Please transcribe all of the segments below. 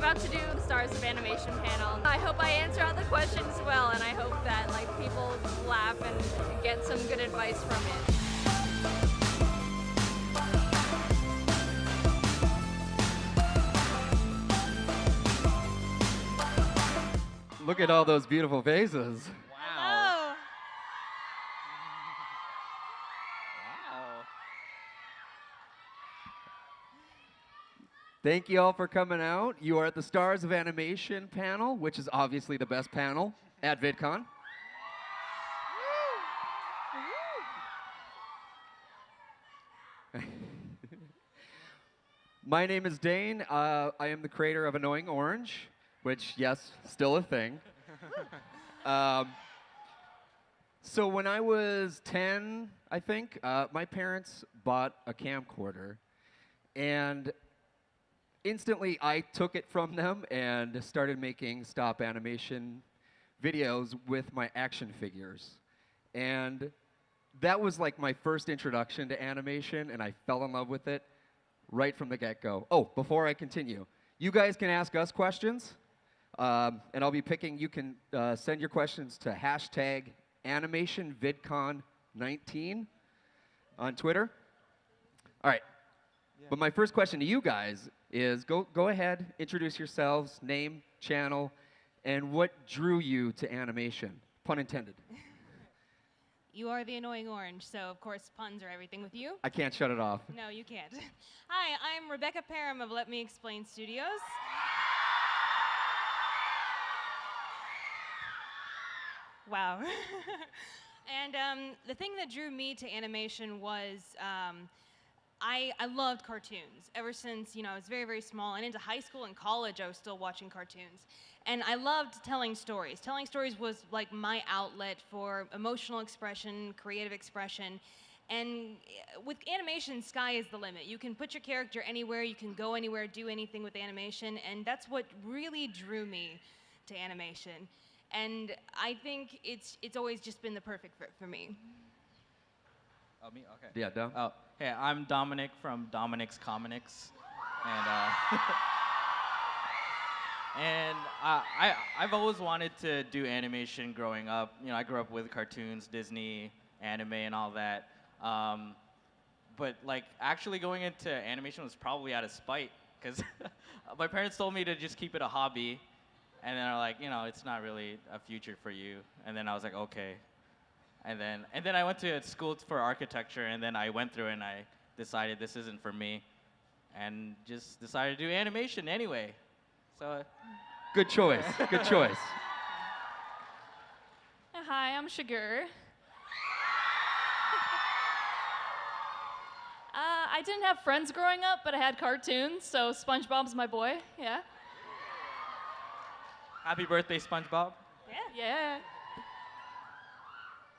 about to do the Stars of Animation panel. I hope I answer all the questions well, and I hope that like people laugh and get some good advice from it. Look at all those beautiful faces. Wow. Wow. Thank you all for coming out. You are at the Stars of Animation panel, which is obviously the best panel at Vidcon. My name is Dane. I am the creator of Annoying Orange, which, yes, still a thing. So when I was 10, I think, my parents bought a camcorder, and instantly I took it from them and started making stop animation videos with my action figures. And that was like my first introduction to animation, and I fell in love with it right from the get-go. Oh, before I continue, you guys can ask us questions, and I'll be picking, you can send your questions to hashtag #AnimationVidCon19 on Twitter. All right, but my first question to you guys is go ahead, introduce yourselves, name, channel, and what drew you to animation, pun intended. You are the annoying orange, so of course puns are everything with you. I can't shut it off. No, you can't. Hi, I'm Rebecca Parham of Let Me Explain Studios. Wow. And the thing that drew me to animation was I loved cartoons. Ever since, I was very, very small, and into high school and college, I was still watching cartoons. And I loved telling stories. Telling stories was like my outlet for emotional expression, creative expression. And with animation, sky is the limit. You can put your character anywhere, you can go anywhere, do anything with animation, and that's what really drew me to animation. And I think it's always just been the perfect fit for me. Oh, me? Okay. Yeah, Dom? Oh, hey, I'm Dominic from Dominic's Comics. And, I've always wanted to do animation growing up. I grew up with cartoons, Disney, anime, and all that. But like actually going into animation was probably out of spite, because my parents told me to just keep it a hobby, and then they're like, it's not really a future for you. And then I was like, okay. And then I went to school for architecture, and then I went through and I decided this isn't for me, and just decided to do animation anyway. So. Good choice. Good choice. Hi, I'm Shigur. I didn't have friends growing up, but I had cartoons, so SpongeBob's my boy, yeah. Happy birthday, SpongeBob. Yeah.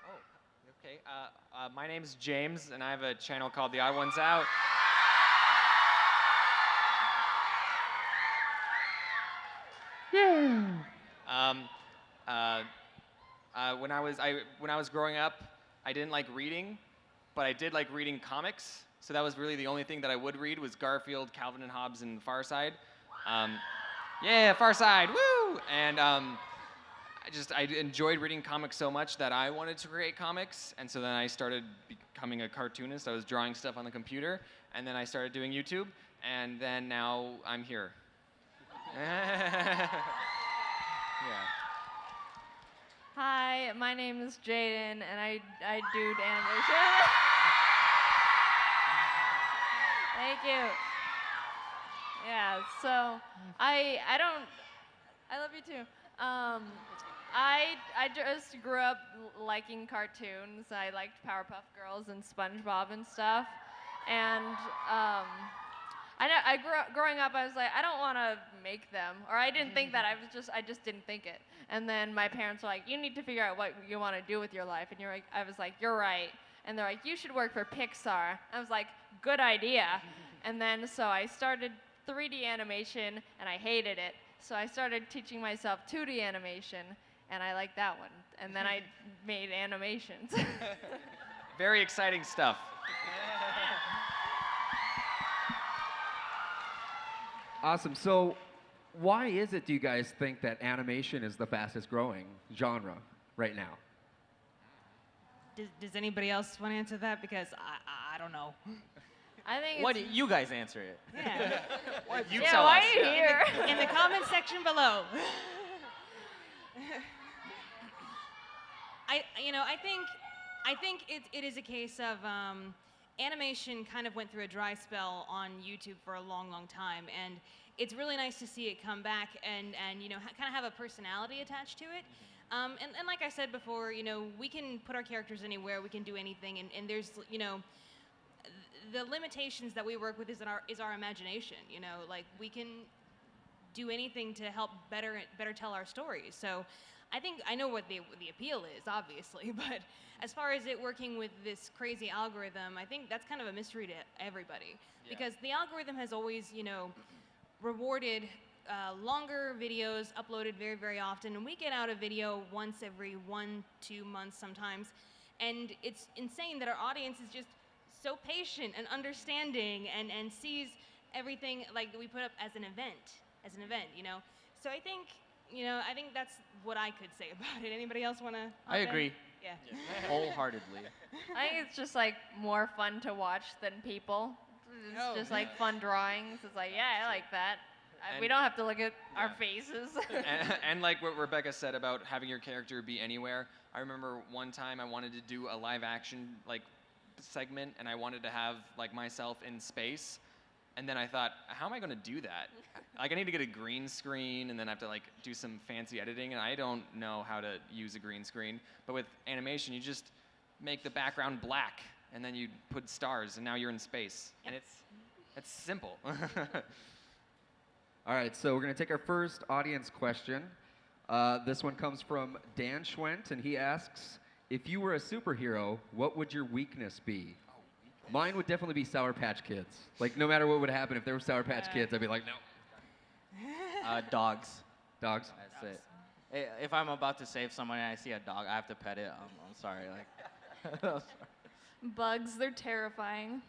Oh, okay. My name's James, and I have a channel called The Odd Ones Out. When I was growing up, I didn't like reading, but I did like reading comics. So that was really the only thing that I would read was Garfield, Calvin and Hobbes, and Far Side. Yeah, Far Side, woo! And I enjoyed reading comics so much that I wanted to create comics, and so then I started becoming a cartoonist. I was drawing stuff on the computer, and then I started doing YouTube, and then now I'm here. Yeah. Hi, my name is Jaden, and I do animation. Thank you. Yeah, so I love you too. I just grew up liking cartoons. I liked Powerpuff Girls and SpongeBob and stuff. And growing up, I was like, I don't want to make them, or I didn't think that. I just didn't think it. And then my parents were like, you need to figure out what you want to do with your life. And I was like, you're right. And they're like, you should work for Pixar. I was like, good idea. And then so I started 3D animation, and I hated it. So I started teaching myself 2D animation, and I liked that one. And then I made animations. Very exciting stuff. Awesome. So Why is it, do you guys think, that animation is the fastest growing genre right now? Does anybody else want to answer that? Because I don't know. I think Why it's, do you guys answer it? Yeah. You yeah, tell why us. are you here? In the comment section below. I think it is a case of animation kind of went through a dry spell on YouTube for a long, long time, and it's really nice to see it come back and kind of have a personality attached to it. And like I said before, we can put our characters anywhere, we can do anything, and there's the limitations that we work with is our imagination. Like we can do anything to help better tell our stories. So I know what the appeal is, obviously, but as far as it working with this crazy algorithm, I think that's kind of a mystery to everybody. Yeah. Because the algorithm has always, rewarded longer videos uploaded very, very often, and we get out a video once every 1-2 months sometimes, and it's insane that our audience is just so patient and understanding and sees everything like that we put up as an event. So I think that's what I could say about it. Anybody else want to? I agree. Yeah. Wholeheartedly. I think it's just like more fun to watch than people. It's Oh, just yeah. like fun drawings. It's like, yeah, I like that. We And- don't have to look at our Yeah. faces. And like what Rebecca said about having your character be anywhere, I remember one time I wanted to do a live action like segment, and I wanted to have like myself in space, and then I thought, how am I going to do that? Like I need to get a green screen, and then I have to like do some fancy editing, and I don't know how to use a green screen. But with animation, you just make the background black, and then you put stars, and now you're in space, and it's simple. All right, so we're going to take our first audience question. This one comes from Dan Schwent, and he asks, if you were a superhero, what would your weakness be? Mine would definitely be Sour Patch Kids. Like, no matter what would happen, if there were Sour Patch Kids, I'd be like, no. Dogs. Dogs? That's it. If I'm about to save someone and I see a dog, I have to pet it. I'm sorry. Like, Bugs, they're terrifying.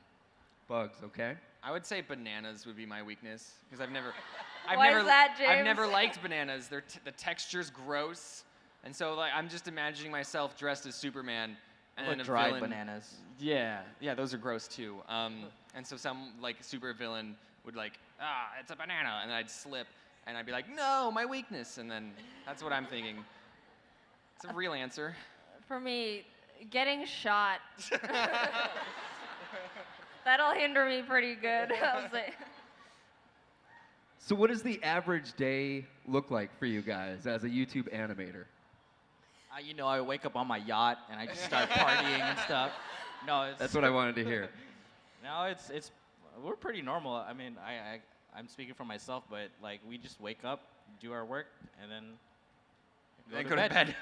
Bugs, okay. I would say bananas would be my weakness because I've Why never is that, I've never James? liked bananas. The texture's gross, and so like I'm just imagining myself dressed as Superman and like a dried villain. bananas. Yeah, those are gross too. And so some like super villain would like, it's a banana, and I'd slip, and I'd be like, no, my weakness, and then that's what I'm thinking. It's a real answer. For me, getting shot. That'll hinder me pretty good, I'll say. So what does the average day look like for you guys as a YouTube animator? I wake up on my yacht and I just start partying and stuff. No, it's That's what I wanted to hear. No, it's we're pretty normal. I mean, I'm speaking for myself, but like we just wake up, do our work, and then Go to bed.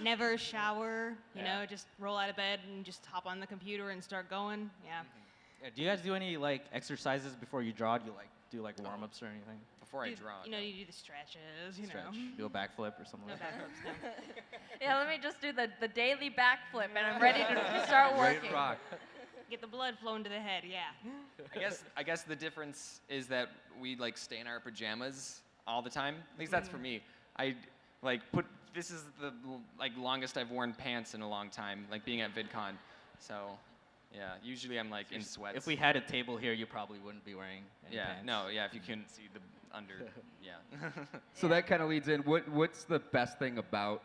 Never shower, Yeah. just roll out of bed and just hop on the computer and start going. Yeah. Yeah, do you guys do any like exercises before you draw? Do you like do like warm-ups or anything? Before I Do- draw. You do the stretches, Stretch, do a backflip or something No like that. backflips, no. Yeah, let me just do the daily backflip, and I'm ready to start working. Great rock. Get the blood flowing to the head, yeah. I guess the difference is that we like stay in our pajamas all the time. At least that's for me. I like this is the like longest I've worn pants in a long time, like being at Vidcon. So, yeah, usually I'm like in sweats. If we had a table here, you probably wouldn't be wearing any pants. if you couldn't see the under, yeah. So that kind of leads in, what's the best thing about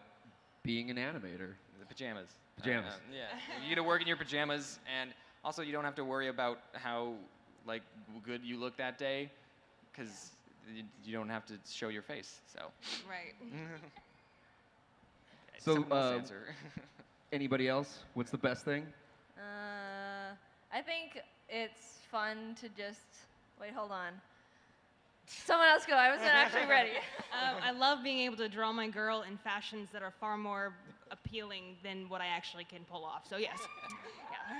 being an animator? The pajamas. Pajamas. Yeah, you get to work in your pajamas, and also you don't have to worry about how like good you look that day, because you don't have to show your face. So. Right. So, Simplest answer. Anybody else? What's the best thing? I think it's fun to just wait. Hold on. Someone else go. I wasn't actually ready. I love being able to draw my girl in fashions that are far more appealing than what I actually can pull off. So yes. Yeah.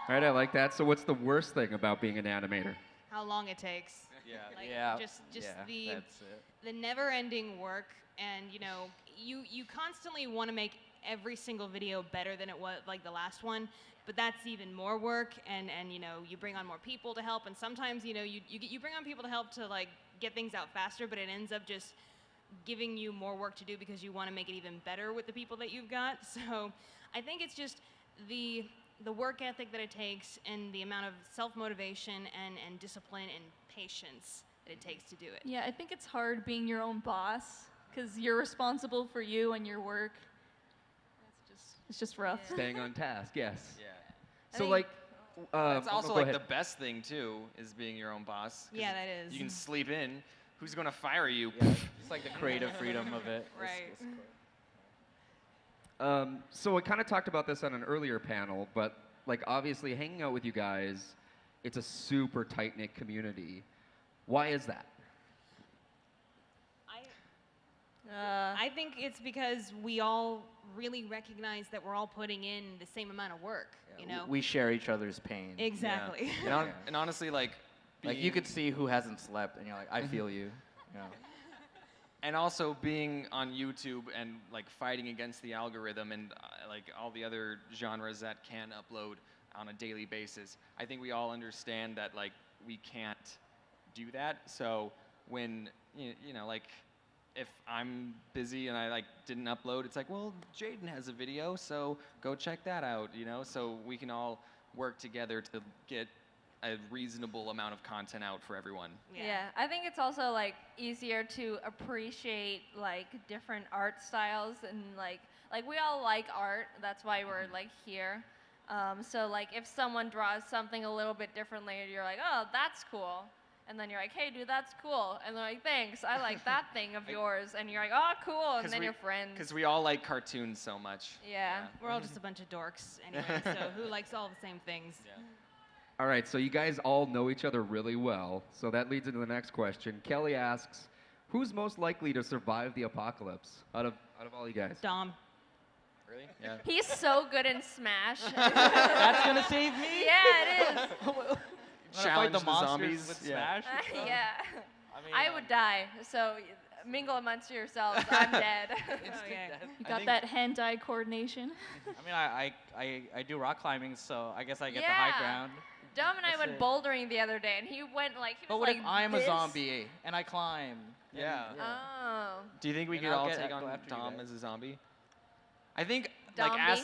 All right, I like that. So what's the worst thing about being an animator? How long it takes. Yeah. Like, Yeah. Just yeah, that's it. the never-ending work, and you constantly want to make every single video better than it was like the last one, but that's even more work, and you know, you bring on more people to help, and sometimes, you know, you bring on people to help to like get things out faster, but it ends up just giving you more work to do because you want to make it even better with the people that you've got. So I think it's just the work ethic that it takes and the amount of self-motivation and discipline and patience that it takes to do it. Yeah, I think it's hard being your own boss because you're responsible for you and your work. It's just rough. Yeah. Staying on task, yes. Yeah. So think- like, That's also go like ahead. the best thing too, is being your own boss. 'cause Yeah, that is. You can sleep in. Who's gonna fire you? Yeah, it's like the creative freedom of it. Right. So we kind of talked about this on an earlier panel, but like obviously hanging out with you guys, it's a super tight-knit community. Why is that? I think it's because we all really recognize that we're all putting in the same amount of work, you know? We share each other's pain. Exactly. And, and honestly, like, Like you being- could see who hasn't slept, and you're like, I feel you. You know. and also being on YouTube and like fighting against the algorithm and like all the other genres that can upload on a daily basis. I think we all understand that like we can't do that. So when you know like if I'm busy and I like didn't upload, it's like, well, Jaden has a video, so go check that out, you know? So we can all work together to get a reasonable amount of content out for everyone. Yeah, I think it's also like easier to appreciate like different art styles and like we all like art. That's why we're like here. So like if someone draws something a little bit differently, you're like, oh, that's cool. And then you're like, hey, dude, that's cool. And they're like, thanks, I like that thing of yours. And you're like, oh, cool. And then you're friends. Because we all like cartoons so much. Yeah. We're all just a bunch of dorks anyway, so who likes all the same things? Yeah. All right, so you guys all know each other really well. So that leads into the next question. Kelly asks, who's most likely to survive the apocalypse out of all you guys? Dom. Really? Yeah. He's so good in Smash. That's gonna save me. Yeah, it is. Challenge the the monsters zombies. with Yeah. Smash. Yeah. I mean, I would die. So mingle amongst yourselves. I'm dead. Okay. You I got think- that hand-eye coordination. I mean, I do rock climbing, so I guess I get the Yeah. high ground. Dom and I That's went it. bouldering the other day, and he went like he But was what like if I'm this. a zombie and I climb? And- Yeah. Oh. Do you think we And could I'll all go take on after you Dom guys. as a zombie? I think like Dombie?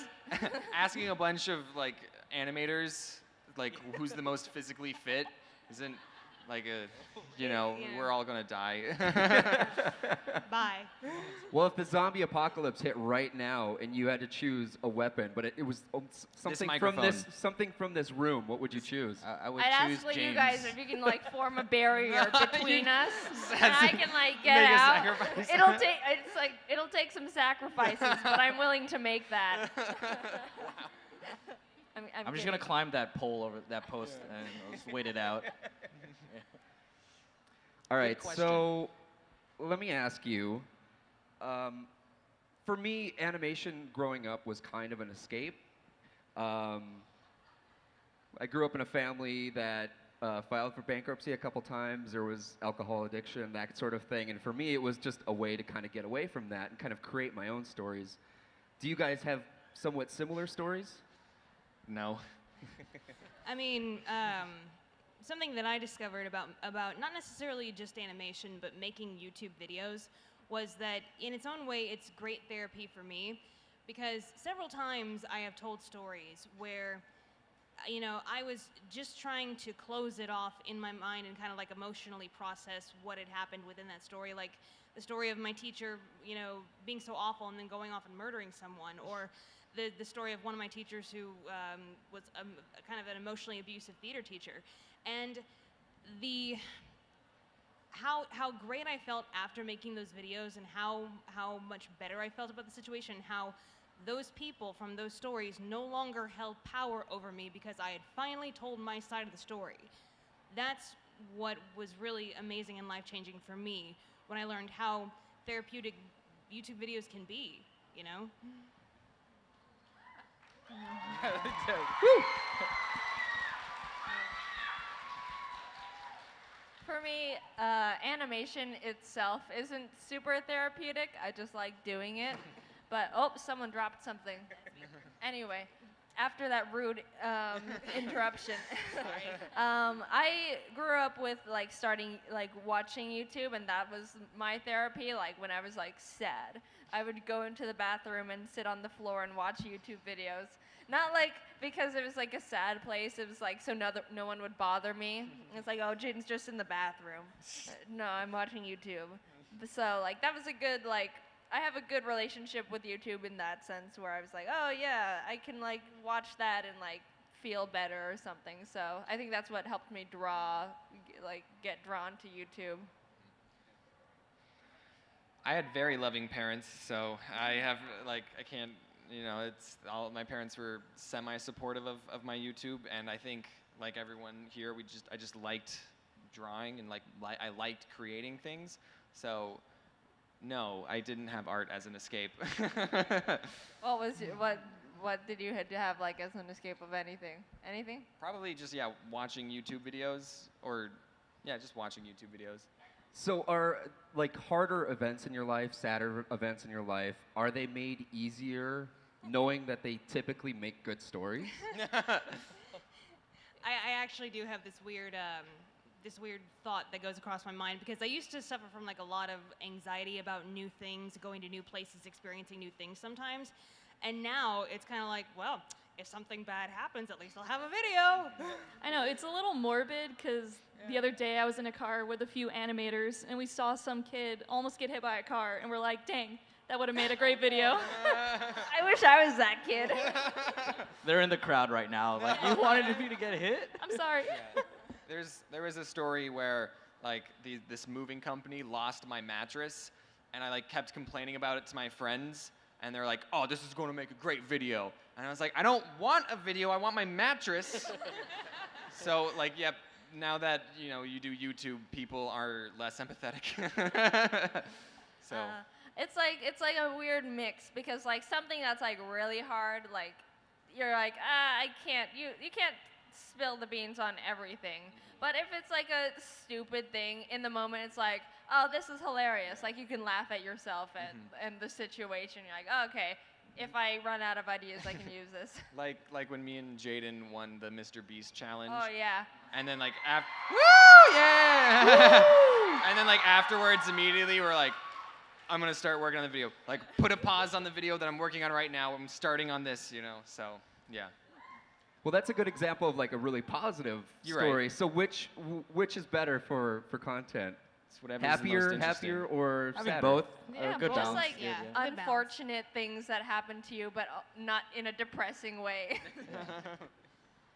asking a bunch of like animators like who's the most physically fit isn't like a Yeah. we're all gonna die. Bye. Well, if the zombie apocalypse hit right now and you had to choose a weapon, but it was something from this room, what would you choose? I would I'd choose ask like, James. you guys if you can like form a barrier between us, and Has I to can like get make a out. sacrifice. It'll take some sacrifices, but I'm willing to make that. I'm just gonna climb that pole over that post and I'll just wait it out. All right, question. so let me ask you. For me, animation growing up was kind of an escape. I grew up in a family that filed for bankruptcy a couple times. There was alcohol addiction, that sort of thing. And for me, it was just a way to kind of get away from that and kind of create my own stories. Do you guys have somewhat similar stories? No. I mean, something that I discovered about not necessarily just animation, but making YouTube videos, was that in its own way, it's great therapy for me, because several times I have told stories where, I was just trying to close it off in my mind and kind of like emotionally process what had happened within that story, like the story of my teacher, being so awful and then going off and murdering someone, or the story of one of my teachers who was a kind of an emotionally abusive theater teacher. And how great I felt after making those videos, and how much better I felt about the situation, how those people from those stories no longer held power over me because I had finally told my side of the story. That's what was really amazing and life-changing for me when I learned how therapeutic YouTube videos can be, For me, animation itself isn't super therapeutic. I just like doing it. But, oh, someone dropped something. Anyway, after that rude interruption, I grew up with like starting like watching YouTube, and that was my therapy. Like when I was like sad, I would go into the bathroom and sit on the floor and watch YouTube videos. Not like because it was like a sad place. It was like so no one would bother me. It's like, oh, Jaden's just in the bathroom. No, I'm watching YouTube. So like that was a good like. I have a good relationship with YouTube in that sense, where I was like, oh yeah, I can like watch that and like feel better or something. So I think that's what helped me get drawn to YouTube. I had very loving parents, so I have I can't, it's all my parents were semi-supportive of my YouTube, and I think like everyone here, I just liked drawing and I liked creating things. So no, I didn't have art as an escape. What did you had to have like as an escape of anything? Anything? Probably just watching YouTube videos, or just watching YouTube videos. So are like harder events in your life, sadder events in your life, are they made easier knowing that they typically make good stories? I actually do have this weird thought that goes across my mind, because I used to suffer from like a lot of anxiety about new things, going to new places, experiencing new things sometimes. And now it's kind of like, well, if something bad happens, at least I'll have a video. I know, it's a little morbid because the other day I was in a car with a few animators and we saw some kid almost get hit by a car and we're like, dang, that would have made a great video. I wish I was that kid. They're in the crowd right now. Like, you wanted me to get hit? I'm sorry. Yeah. There was a story where like this moving company lost my mattress, and I like kept complaining about it to my friends, and they're like, oh, this is going to make a great video. And I was like, I don't want a video, I want my mattress. So like, yep, now that you do YouTube, people are less empathetic. So it's like a weird mix, because like something that's like really hard, like you're like, I can't, you can't spill the beans on everything. But if it's like a stupid thing, in the moment it's like, oh, this is hilarious. Like you can laugh at yourself and the situation. You're like, oh, okay, if I run out of ideas, I can use this. Like when me and Jaden won the Mr. Beast challenge. Oh yeah. And then like woo, yeah. And then like afterwards, immediately we're like, I'm gonna start working on the video. Like put a pause on the video that I'm working on right now. I'm starting on this, So yeah. Well, that's a good example of like a really positive You're story. right. So which is better for content? It's whatever's the most interesting. Happier or I sadder? mean, both. Yeah, Good just balance. like Yeah. Good balance. unfortunate things that happen to you, but not in a depressing way.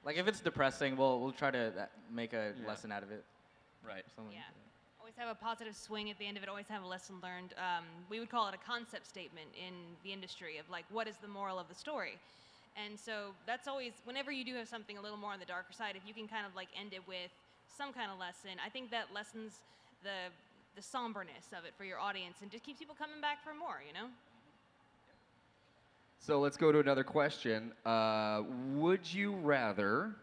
Like if it's depressing, we'll try to make a lesson out of it. Right. Something. Yeah. Always have a positive swing at the end of it, always have a lesson learned. We would call it a concept statement in the industry of like, what is the moral of the story? And so that's always, whenever you do have something a little more on the darker side, if you can kind of like end it with some kind of lesson, I think that lessens the somberness of it for your audience and just keeps people coming back for more, So let's go to another question. Would you rather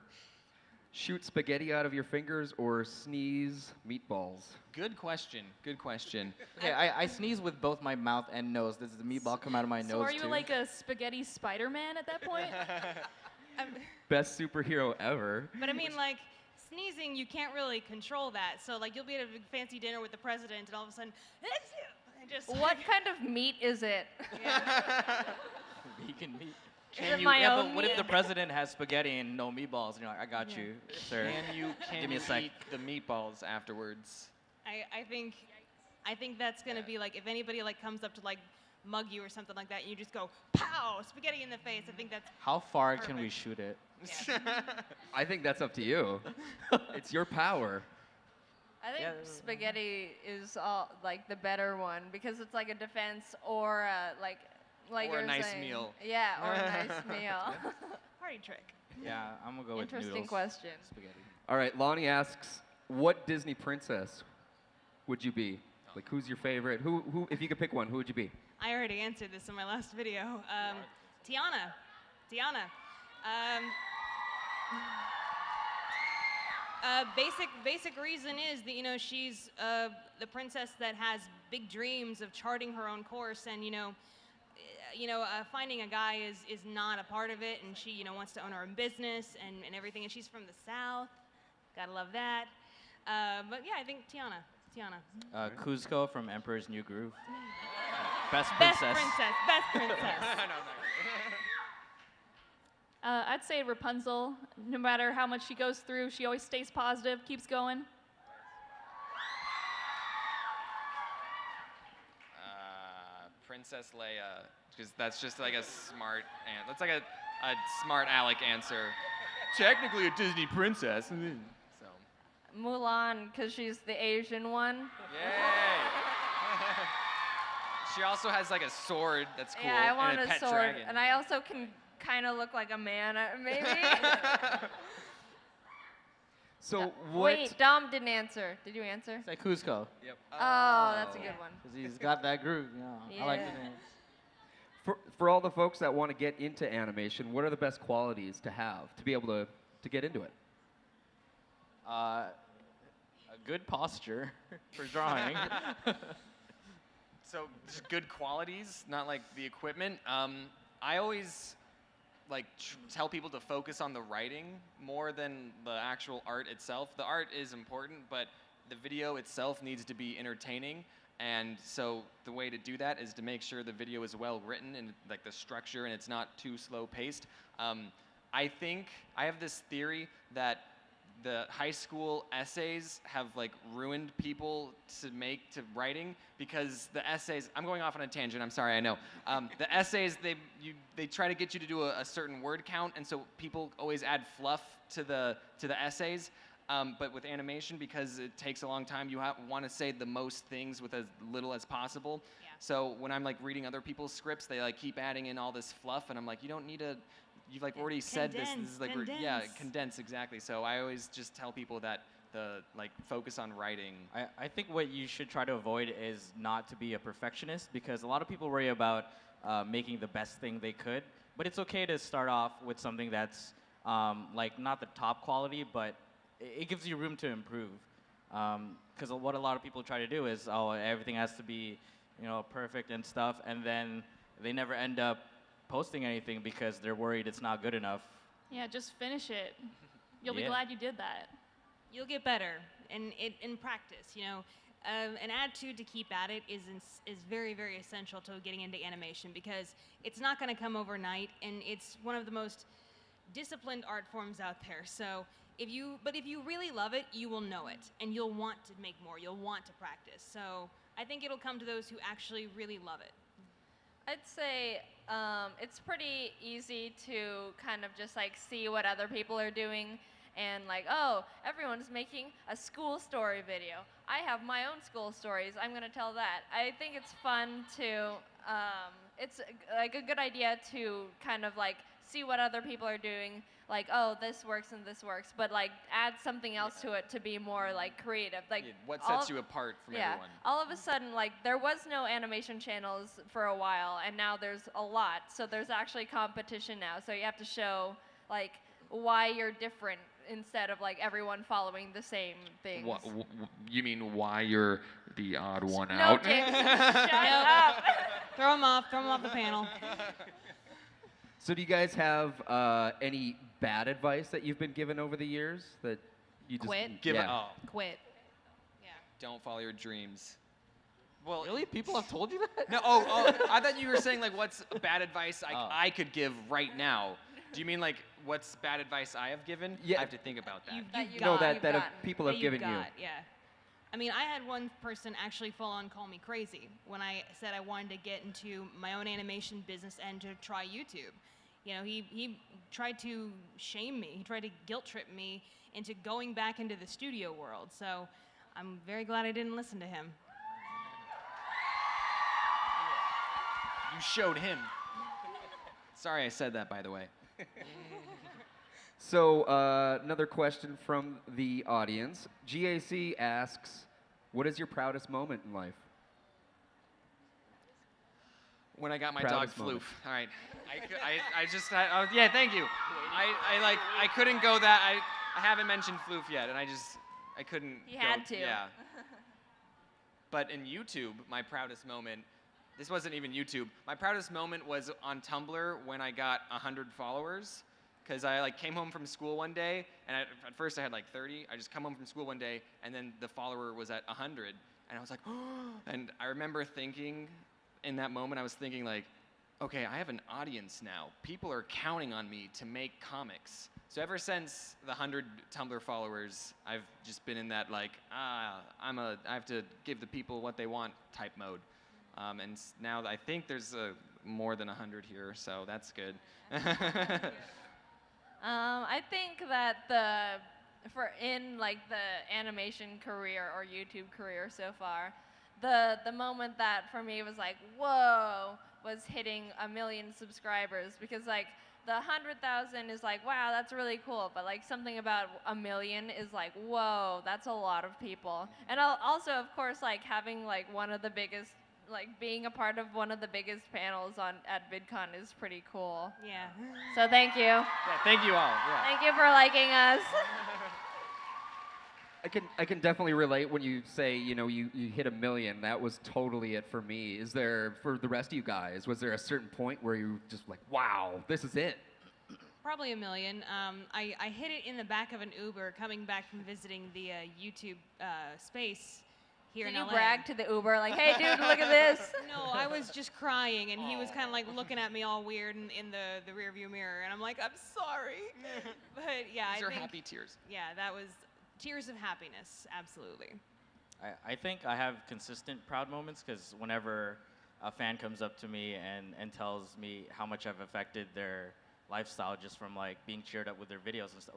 shoot spaghetti out of your fingers or sneeze meatballs? Good question. Good question. Okay, I sneeze with both my mouth and nose. Does the meatball come out of my nose So are you too? like a spaghetti Spider-Man at that point? Best superhero ever. But I mean, like, sneezing, you can't really control that. So, like, you'll be at a big fancy dinner with the president, and all of a sudden, and just What kind of meat is it? Vegan meat. Is it my own but what if meat? the president has spaghetti and no meatballs? And you're like, I got you, sir. Can Give me you a sec. eat the meatballs afterwards? I think that's gonna be like, if anybody like comes up to like mug you or something like that, and you just go pow, spaghetti in the face. I think that's How far can we Perfect. shoot it? I think that's up to you. It's your power. I think Yeah. spaghetti is like the better one, because it's like a defense or like Or a you're nice saying. meal. Yeah, or a nice meal. party trick. Yeah, I'm gonna go with Interesting noodles. question. Spaghetti. All right, Lonnie asks, what Disney princess would you be? Like, who's your favorite? Who? If you could pick one, who would you be? I already answered this in my last video. Tiana. Basic reason is that she's the princess that has big dreams of charting her own course, and finding a guy is not a part of it, and she, wants to own her own business and everything, and she's from the South. Gotta love that. But yeah, I think Tiana. Kuzco from Emperor's New Groove. Best princess. I'd say Rapunzel. No matter how much she goes through, she always stays positive, keeps going. Princess Leia, because that's just like a smart, that's like a smart aleck answer. Technically a Disney princess. So. Mulan, because she's the Asian one. Yay! She also has like a sword that's cool. Yeah, I want and a pet sword, dragon. and I also can kind of look like a man, maybe. So what? Wait, Dom didn't answer. Did you answer? It's like Kuzco. Yep. Oh, that's a good one. Because he's got that groove, I like the Yeah. name. For all the folks that want to get into animation, what are the best qualities to have to be able to get into it? A good posture for drawing. So just good qualities, not like the equipment. I always tell people to focus on the writing more than the actual art itself. The art is important, but the video itself needs to be entertaining. And so the way to do that is to make sure the video is well written and like the structure and it's not too slow paced. I think I have this theory that the high school essays have like ruined people to writing, because the essays, I'm going off on a tangent, I'm sorry, I know. The essays, they try to get you to do a certain word count, and so people always add fluff to the essays. But with animation, because it takes a long time, you want to say the most things with as little as possible. Yeah. So when I'm like reading other people's scripts, they like keep adding in all this fluff, and I'm like, you don't need to. You've like already said this. This is like condense exactly. So I always just tell people that focus on writing. I think what you should try to avoid is not to be a perfectionist, because a lot of people worry about making the best thing they could. But it's okay to start off with something that's like not the top quality, but it gives you room to improve. Because what a lot of people try to do is, everything has to be, perfect and stuff, and then they never end up posting anything because they're worried it's not good enough. Yeah, just finish it. You'll be Yeah. glad you did that. You'll get better in practice. An attitude to keep at it is very, very essential to getting into animation, because it's not going to come overnight, and it's one of the most disciplined art forms out there. So if you really love it, you will know it, and you'll want to make more. You'll want to practice. So I think it'll come to those who actually really love it. I'd say it's pretty easy to kind of just like see what other people are doing, and like, oh, everyone's making a school story video. I have my own school stories. I'm gonna tell that. I think it's fun to, it's like a good idea to kind of like see what other people are doing. Like, oh, this works and this works, but like add something else to it to be more like creative. Like, What sets you apart from everyone? all of a sudden, like, there was no animation channels for a while, and now there's a lot. So there's actually competition now. So you have to show like why you're different instead of like everyone following the same things. You mean why you're the odd one No, out? James, shut up. Throw them off the panel. So do you guys have any bad advice that you've been given over the years that you just Quit. Quit. Yeah. Don't follow your dreams. Well, really? People have told you that? No, I thought you were saying like what's bad advice I could give right now. Do you mean like what's bad advice I have given? Yeah. I have to think about that. No, that you've have gotten. people have given you. Yeah. I mean, I had one person actually full on call me crazy when I said I wanted to get into my own animation business and to try YouTube. He tried to shame me. He tried to guilt trip me into going back into the studio world. So I'm very glad I didn't listen to him. You showed him. Sorry I said that, by the way. So another question from the audience. GAC asks, what is your proudest moment in life? When I got my Proudest dog moment. Floof. All right. I just had, yeah, thank you. I couldn't go that, I haven't mentioned Floof yet, and I couldn't He go, had to. Yeah. But in YouTube, my proudest moment this wasn't even YouTube. My proudest moment was on Tumblr when I got 100 followers. Because I came home from school one day, and at first I had 30. I just come home from school one day, and then the follower was at 100. And I was like, oh. And I remember thinking, in that moment, I was thinking okay, I have an audience now. People are counting on me to make comics. So ever since the 100 Tumblr followers, I've just been in that I have to give the people what they want type mode. And now I think there's more than 100 here, so that's good. I think that in the animation career or YouTube career so far, the moment that for me was whoa, was hitting 1 million subscribers, because the 100,000 is wow, that's really cool, but something about 1 million is whoa, that's a lot of people. And also, of course, having one of the biggest, being a part of one of the biggest panels at Vidcon is pretty cool. Yeah. So thank you. Yeah, thank you all. Yeah. Thank you for liking us. I can definitely relate when you say, you hit 1 million. That was totally it for me. Is there, for the rest of you guys, was there a certain point where you just wow, this is it? Probably 1 million. I hit it in the back of an Uber coming back from visiting the YouTube space here Did in you LA. brag to the Uber hey dude, look at this? No, I was just crying, and he was kind of looking at me all weird in the rearview mirror, and I'm like, I'm sorry. But yeah, These I are think, happy tears. yeah, that was tears of happiness, absolutely. I think I have consistent proud moments because whenever a fan comes up to me and tells me how much I've affected their lifestyle just from being cheered up with their videos and stuff.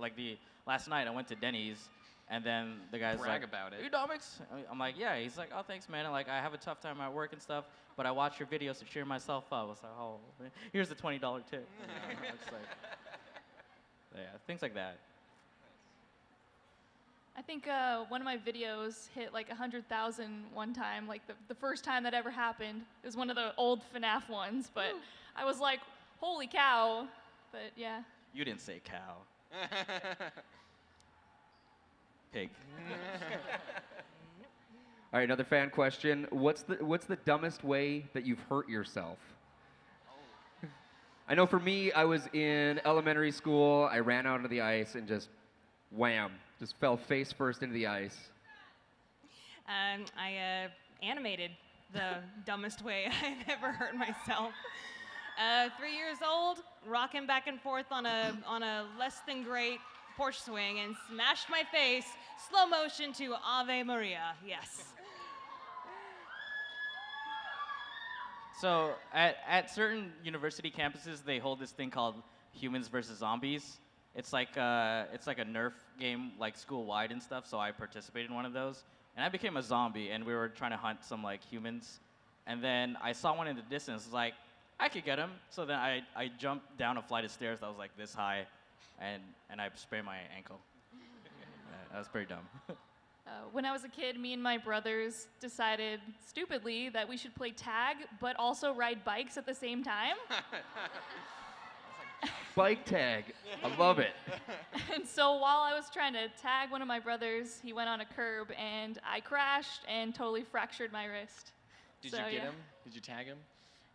Last night I went to Denny's, and then the guy's Brag like, about it. "You Domix?" I'm like, "Yeah." He's like, "Oh, thanks, man." And I have a tough time at work and stuff, but I watch your videos to cheer myself up. I was like, "Oh, man. Here's the $20 tip." It's yeah, things like that. I think one of my videos hit 100,000 one time, the first time that ever happened. It was one of the old FNAF ones, but I was like, holy cow. But yeah. You didn't say cow. Pig. All right, another fan question. What's the dumbest way that you've hurt yourself? I know for me, I was in elementary school. I ran out onto the ice and just wham, just fell face first into the ice. I animated the dumbest way I've ever hurt myself. 3 years old, rocking back and forth on a less than great porch swing and smashed my face, slow motion to Ave Maria, yes. So at certain university campuses, they hold this thing called Humans versus Zombies. It's like a Nerf game, school-wide and stuff. So I participated in one of those, and I became a zombie, and we were trying to hunt some humans. And then I saw one in the distance. I was like, I could get him. So then I jumped down a flight of stairs that was this high, and I sprained my ankle. That was pretty dumb. When I was a kid, me and my brothers decided, stupidly, that we should play tag, but also ride bikes at the same time. Bike tag. I love it. And so while I was trying to tag one of my brothers, he went on a curb, and I crashed and totally fractured my wrist. Did So, you get yeah. him? Did you tag him?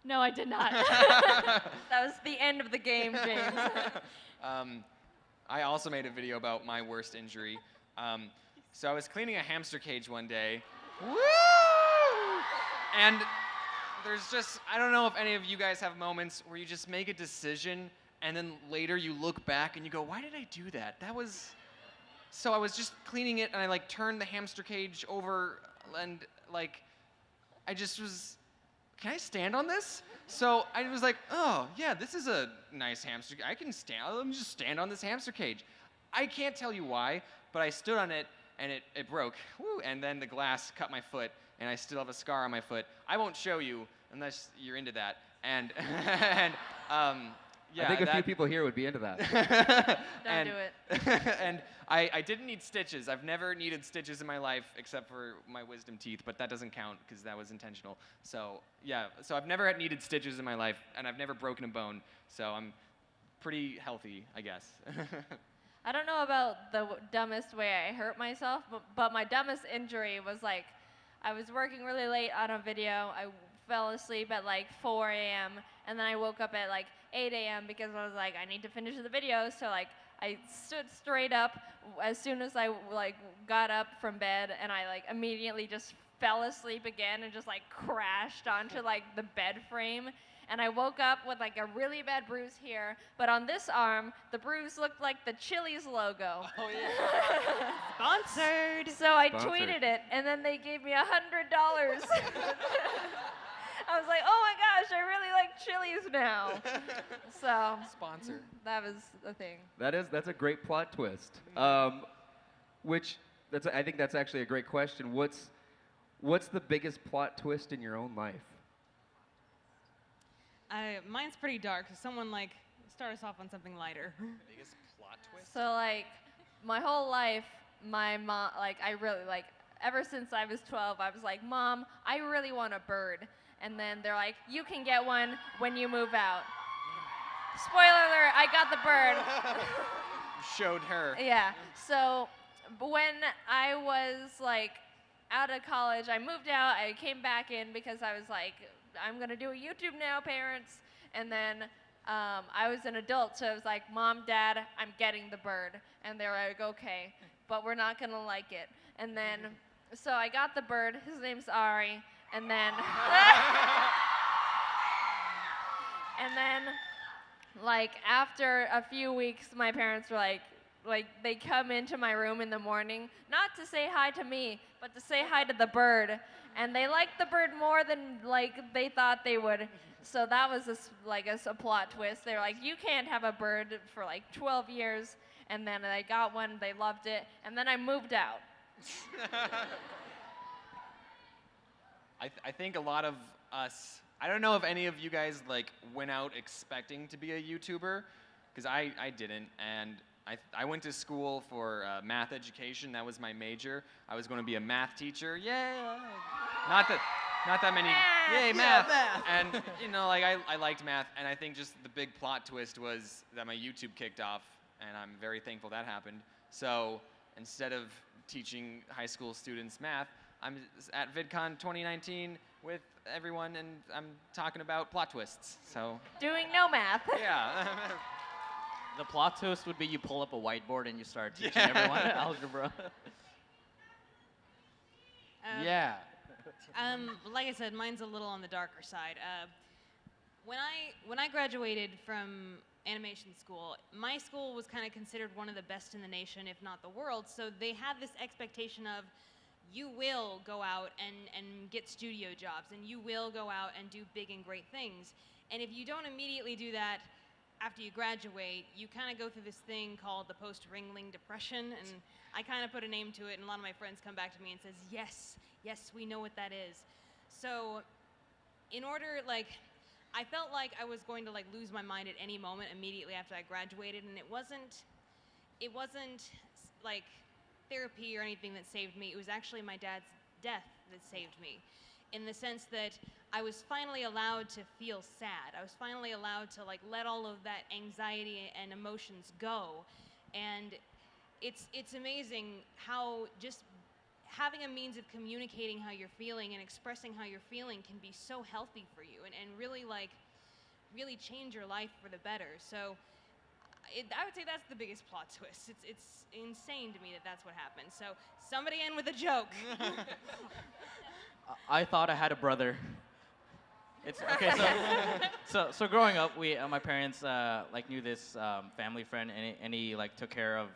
No, I did not. That was the end of the game, James. I also made a video about my worst injury. So I was cleaning a hamster cage one day. Woo! And there's just, I don't know if any of you guys have moments where you just make a decision and then later you look back and you go, why did I do that? So I was just cleaning it and I turned the hamster cage over and I just was, can I stand on this? So I was like, oh yeah, this is a nice hamster. I can stand, let me just stand on this hamster cage. I can't tell you why, but I stood on it and it broke. Woo, and then the glass cut my foot and I still have a scar on my foot. I won't show you unless you're into that. And, yeah, I think a few people here would be into that. Don't do it. And I didn't need stitches. I've never needed stitches in my life except for my wisdom teeth, but that doesn't count because that was intentional. So yeah, so I've never needed stitches in my life, and I've never broken a bone. So I'm pretty healthy, I guess. I don't know about the dumbest way I hurt myself, but my dumbest injury was I was working really late on a video. I fell asleep at like 4 a.m. and then I woke up at like 8 a.m. because I was like, I need to finish the video. So like I stood straight up as soon as I like got up from bed, and I like immediately just fell asleep again and just like crashed onto like the bed frame. And I woke up with like a really bad bruise here, but on this arm, the bruise looked like the Chili's logo. Oh yeah. Sponsored. So I Sponsored. tweeted it, and then they gave me $100. I was like, oh my gosh, I really like Chili's now. So Sponsor. that was the thing. That's a great plot twist. I think that's actually a great question. What's the biggest plot twist in your own life? Mine's pretty dark. So someone like start us off on something lighter. Biggest plot twist. So like my whole life, my mom, like I really like, ever since I was 12, I was like, Mom, I really want a bird. And then they're like, you can get one when you move out. Spoiler alert, I got the bird. Showed her. Yeah. So when I was like out of college, I moved out. I came back in because I was like, I'm gonna do a YouTube now, parents. And then I was an adult, so I was like, Mom, Dad, I'm getting the bird. And they were like, okay, but we're not gonna like it. And then, so I got the bird. His name's Ari. And then, and then, like after a few weeks, my parents were like they come into my room in the morning, not to say hi to me, but to say hi to the bird. And they liked the bird more than like they thought they would. So that was a plot twist. They were like, you can't have a bird for like 12 years. And then I got one, they loved it, and then I moved out. I think a lot of us, I don't know if any of you guys like went out expecting to be a YouTuber, because I didn't, and I went to school for math education. That was my major. I was going to be a math teacher. Yeah. Not that many. Yay, math. And you know, like I liked math, and I think just the big plot twist was that my YouTube kicked off, and I'm very thankful that happened. So instead of teaching high school students math, I'm at Vidcon 2019 with everyone, and I'm talking about plot twists. So Doing no math. yeah. The plot twist would be you pull up a whiteboard and you start teaching Yeah. everyone algebra. Yeah. Like I said, mine's a little on the darker side. When I graduated from animation school, my school was kind of considered one of the best in the nation, if not the world. So they had this expectation of, you will go out and get studio jobs, and you will go out and do big and great things. And if you don't immediately do that after you graduate, you kind of go through this thing called the post-Ringling depression, and I kind of put a name to it, and a lot of my friends come back to me and says, yes, we know what that is. So in order, like, I felt like I was going to like lose my mind at any moment immediately after I graduated, and it wasn't like therapy or anything that saved me. It was actually my dad's death that saved me, in the sense that I was finally allowed to feel sad. I was finally allowed to like let all of that anxiety and emotions go. And it's amazing how just having a means of communicating how you're feeling and expressing how you're feeling can be so healthy for you, and really change your life for the better. So I would say that's the biggest plot twist. It's insane to me that that's what happened. So somebody in with a joke. I thought I had a brother. It's okay. So growing up, my parents like knew this family friend, and he like took care of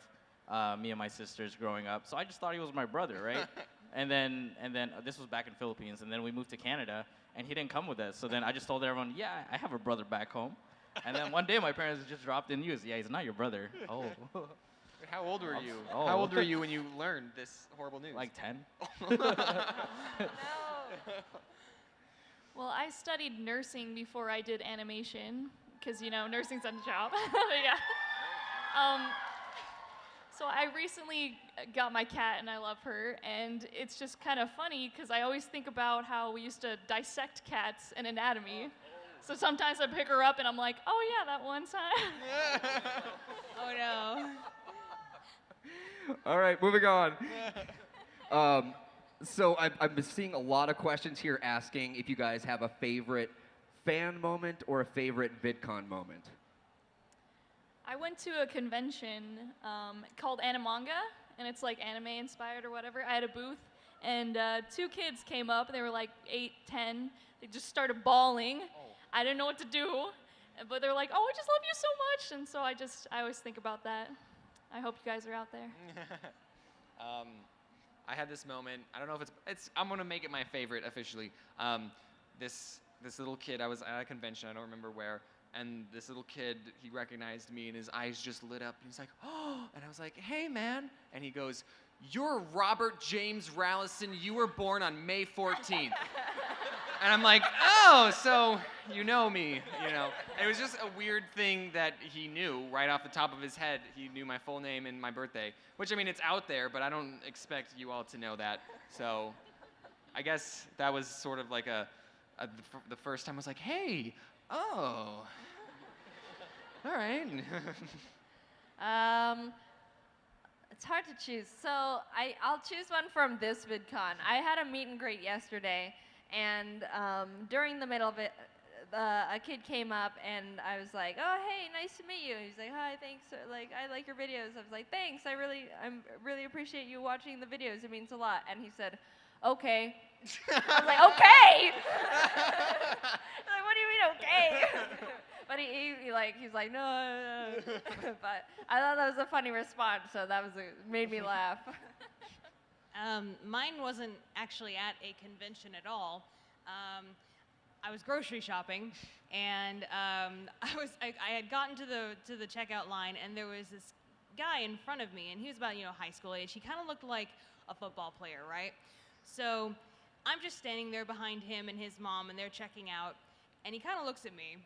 me and my sisters growing up. So I just thought he was my brother, right? and then this was back in Philippines, and then we moved to Canada, and he didn't come with us. So then I just told everyone, yeah, I have a brother back home. And then one day my parents just dropped in news. Yeah, he's not your brother. Oh. How old were you? Oh. How old were you when you learned this horrible news? Like 10. Well, I studied nursing before I did animation, because, you know, nursing's a job. Yeah. So I recently got my cat, and I love her, and it's just kind of funny, because I always think about how we used to dissect cats in anatomy. So sometimes I pick her up, and I'm like, oh, yeah, that one time. Oh, no. All right, moving on. So I've been seeing a lot of questions here asking if you guys have a favorite fan moment or a favorite VidCon moment. I went to a convention called Animanga, and it's like anime inspired or whatever. I had a booth, and 2 kids came up, and they were like 8, 10. They just started bawling. I didn't know what to do, but they're like, "Oh, I just love you so much," and so I always think about that. I hope you guys are out there. I had this moment. I don't know if it's. I'm gonna make it my favorite officially. This little kid. I was at a convention. I don't remember where. And this little kid, he recognized me, and his eyes just lit up. He's like, "Oh!" And I was like, "Hey, man!" And he goes, "You're Robert James Rallison. You were born on May 14th." And I'm like, "Oh, so you know me, you know?" It was just a weird thing that he knew right off the top of his head. He knew my full name and my birthday, which, I mean, it's out there, but I don't expect you all to know that. So I guess that was sort of like the first time I was like, "Hey, oh, all right." It's hard to choose. So I'll choose one from this VidCon. I had a meet and greet yesterday, and during the middle of it, a kid came up, and I was like, "Oh, hey, nice to meet you." He's like, "Hi, thanks. Like, I like your videos." I was like, "Thanks. I really appreciate you watching the videos. It means a lot." And he said, "Okay." I was like, "Okay." Like, what do you mean, okay? But he's like, "No." But I thought that was a funny response, so that made me laugh. Mine wasn't actually at a convention at all. I was grocery shopping, and I had gotten to the checkout line, and there was this guy in front of me, and he was about high school age. He kind of looked like a football player, right? So I'm just standing there behind him and his mom, and they're checking out, and he kind of looks at me,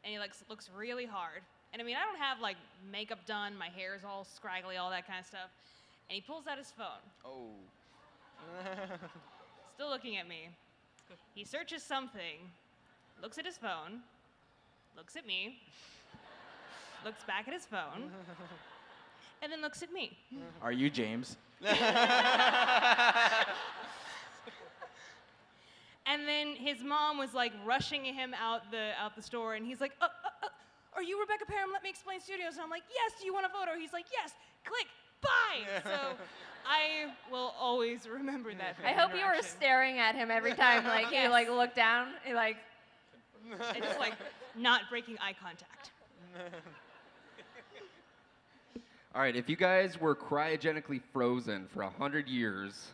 and he looks really hard. And I mean, I don't have like makeup done, my hair is all scraggly, all that kind of stuff. And he pulls out his phone. Oh. Still looking at me. He searches something, looks at his phone, looks at me, looks back at his phone, and then looks at me. Are you James? And then his mom was like rushing him out the store, and he's like, "Are you Rebecca Parham? Let me explain studios." And I'm like, "Yes, do you want a photo?" He's like, "Yes, click, bye." So I will always remember that. I hope you were staring at him every time, like he like looked down, he like. And just like not breaking eye contact. All right, if you guys were cryogenically frozen for 100 years,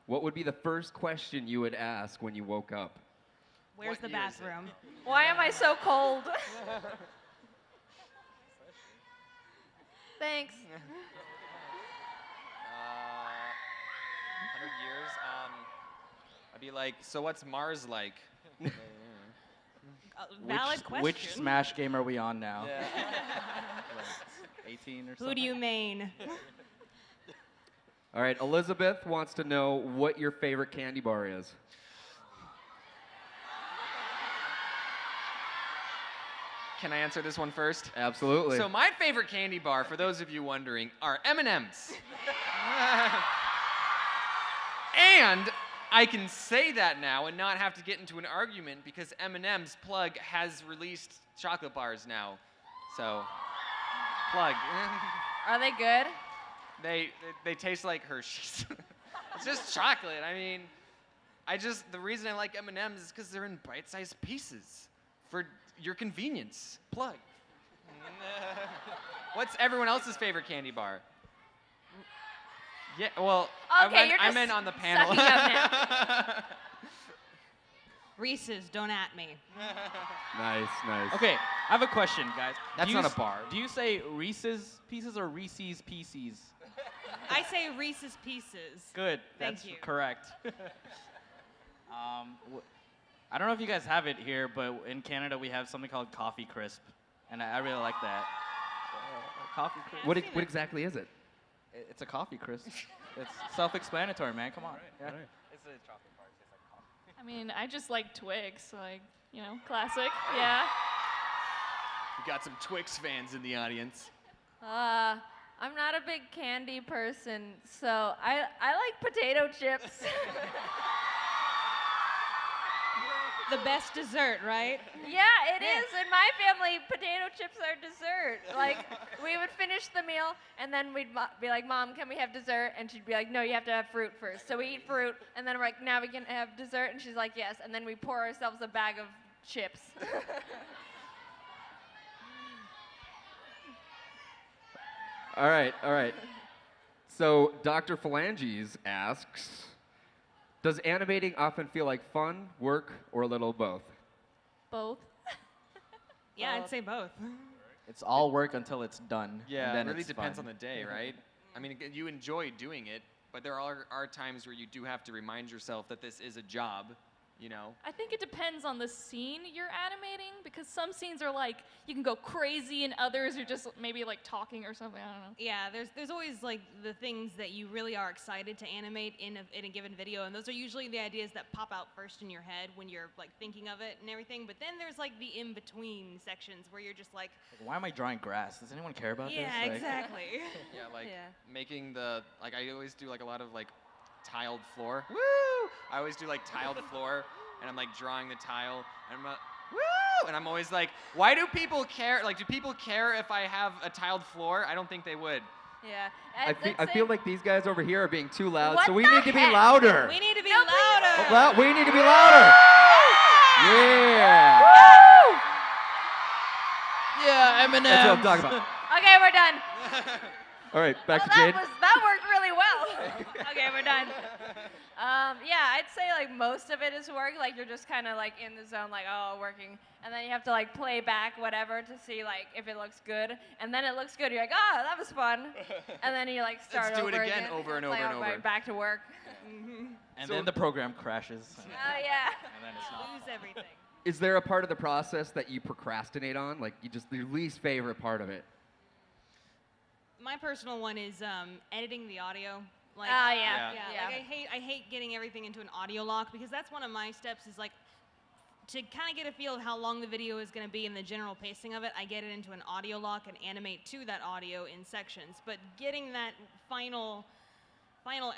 what would be the first question you would ask when you woke up? Where's the bathroom? Why am I so cold? Thanks. 100 years. I'd be like, "So what's Mars like?" Valid question. Which Smash game are we on now? Yeah. 18 or something? Who do you mean? All right, Elizabeth wants to know what your favorite candy bar is. Can I answer this one first? Absolutely. So my favorite candy bar, for those of you wondering, are M&Ms. And I can say that now and not have to get into an argument because M&M's Plug has released chocolate bars now. So, Plug. Are they good? They taste like Hershey's. It's just chocolate. I mean, the reason I like M&M's is because they're in bite-sized pieces for your convenience. Plug. What's everyone else's favorite candy bar? Yeah, well, Okay, I meant on the panel. sucking up Reese's, don't at me. Nice, nice. Okay, I have a question, guys. That's Do you not a bar. Do you say Reese's Pieces or Reese's Pieces? I say Reese's Pieces. Good. Thank That's you. correct. I don't know if you guys have it here, but in Canada we have something called Coffee Crisp, and I really like that. Coffee Crisp. What exactly is it? It's a coffee crisp. It's self-explanatory, man. Come on. Yeah. Right. It's a chocolate bar. It tastes like coffee. I mean, I just like Twix, like, classic. Yeah. We got some Twix fans in the audience. I'm not a big candy person, so I like potato chips. The best dessert, right? Yeah, it is. In my family, potato chips are dessert. Like, we would finish the meal, and then we'd be like, Mom, can we have dessert? And she'd be like, no, you have to have fruit first. So we eat fruit, and then we're like, now we can have dessert? And she's like, yes. And then we pour ourselves a bag of chips. All right, all right. So Dr. Phalanges asks, does animating often feel like fun, work, or a little of both? Both. Yeah, I'd say both. It's all work until it's done. Yeah, and then it really it's depends fun. on the day, right? I mean, you enjoy doing it, but there are times where you do have to remind yourself that this is a job, you know? I think it depends on the scene you're animating because some scenes are like you can go crazy and others are just maybe like talking or something. I don't know. Yeah, there's always like the things that you really are excited to animate in a given video, and those are usually the ideas that pop out first in your head when you're like thinking of it and everything. But then there's like the in-between sections where you're just like, Why am I drawing grass? Does anyone care about this? yeah, Like- exactly. Yeah, like Yeah. making like I always do like a lot of like tiled floor. Woo! I always do like tiled floor, and I'm like drawing the tile, and I'm woo! And I'm always like, why do people care? Like, do people care if I have a tiled floor? I don't think they would. Yeah. I feel like these guys over here are being too loud, What so we the need to be heck? louder. We need to be No, please. louder. Well, we need to be louder. Yeah. Yeah, Eminem. That's what I'm talking about. Okay, we're done. All right, back Well, to Jade. that worked really well. Okay, we're done. Yeah, I'd say like most of it is work. Like you're just kind of like in the zone, like oh, working, and then you have to like play back whatever to see like if it looks good, and then it looks good. You're like, oh, that was fun, and then you like start Let's do it over again, over and It's like, over and oh, right, over. back to work. And So- then the program crashes. Oh yeah. And then it's not. Lose everything. Is there a part of the process that you procrastinate on? Like you just your least favorite part of it? My personal one is editing the audio. Like, Oh yeah. yeah. Like I hate getting everything into an audio lock because that's one of my steps. Is like to kind of get a feel of how long the video is going to be and the general pacing of it. I get it into an audio lock and animate to that audio in sections. But getting that final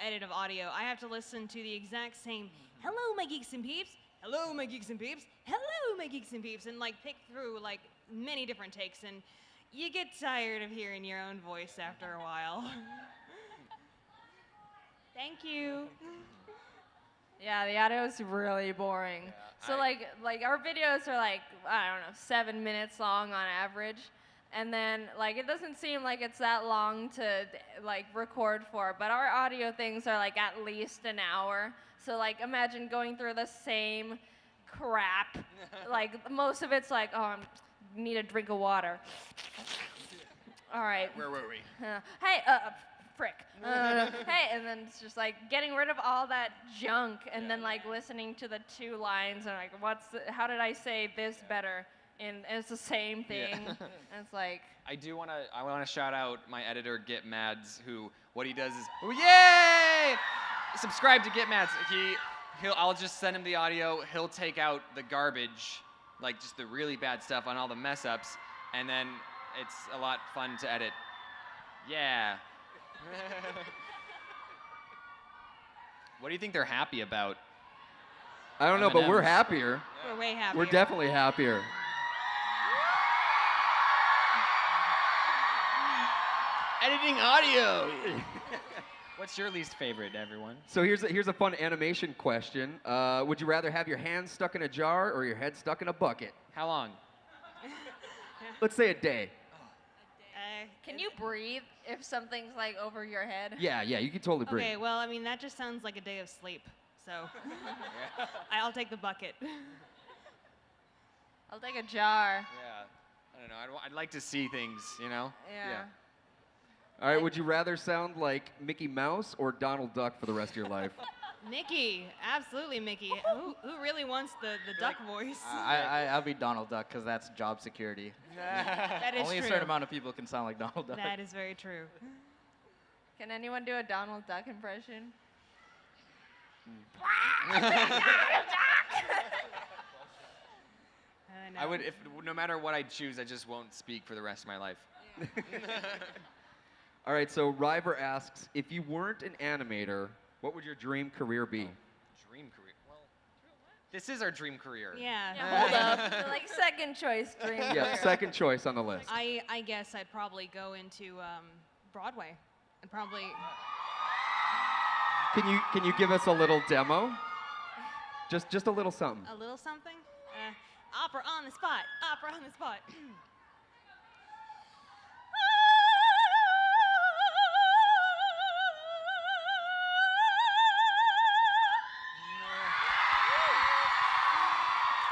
edit of audio, I have to listen to the exact same. Hello, my geeks and peeps. Hello, my geeks and peeps. Hello, my geeks and peeps, and like pick through like many different takes and. You get tired of hearing your own voice after a while. Thank you. Yeah, the audio is really boring. So like our videos are like I don't know 7 minutes long on average, and then like it doesn't seem like it's that long to like record for, but our audio things are like at least an hour. So like imagine going through the same crap. Like most of it's like oh I need a drink of water. All right. Where were we? Hey, frick. Hey, and then it's just like getting rid of all that junk and then like listening to the two lines and like, how did I say this better? And it's the same thing. And it's like, I want to shout out my editor Get Mads, who what he does is, oh, yay! Subscribe to Get Mads. I'll just send him the audio. He'll take out the garbage, like just the really bad stuff on all the mess ups, and then it's a lot fun to edit. Yeah. What do you think they're happy about? I don't know, but we're M&Ms. happier. We're way happier. We're definitely happier. Editing audio. What's your least favorite, everyone? So here's a fun animation question. Would you rather have your hands stuck in a jar or your head stuck in a bucket? How long? Let's say a day. can you breathe if something's like over your head? Yeah, you can totally breathe. Okay, well, I mean, that just sounds like a day of sleep. So I'll take the bucket. I'll take a jar. Yeah. I don't know. I'd like to see things, you know? Yeah. All right, would you rather sound like Mickey Mouse or Donald Duck for the rest of your life? Mickey, absolutely Mickey. Who really wants the duck voice? I'll be Donald Duck because that's job security. That is Only true. a certain amount of people can sound like Donald Duck. That is very true. Can anyone do a Donald Duck impression? I would, no matter what I choose, I just won't speak for the rest of my life. All right, so River asks, if you weren't an animator, what would your dream career be? Dream career. Well, this is our dream career. Yeah. Yeah, hold up. So, like second choice dream Yeah, career. second choice on the list. I guess I'd probably go into Broadway. And probably. Can you give us a little demo? Just a little something. A little something? Opera on the spot. Opera on the spot.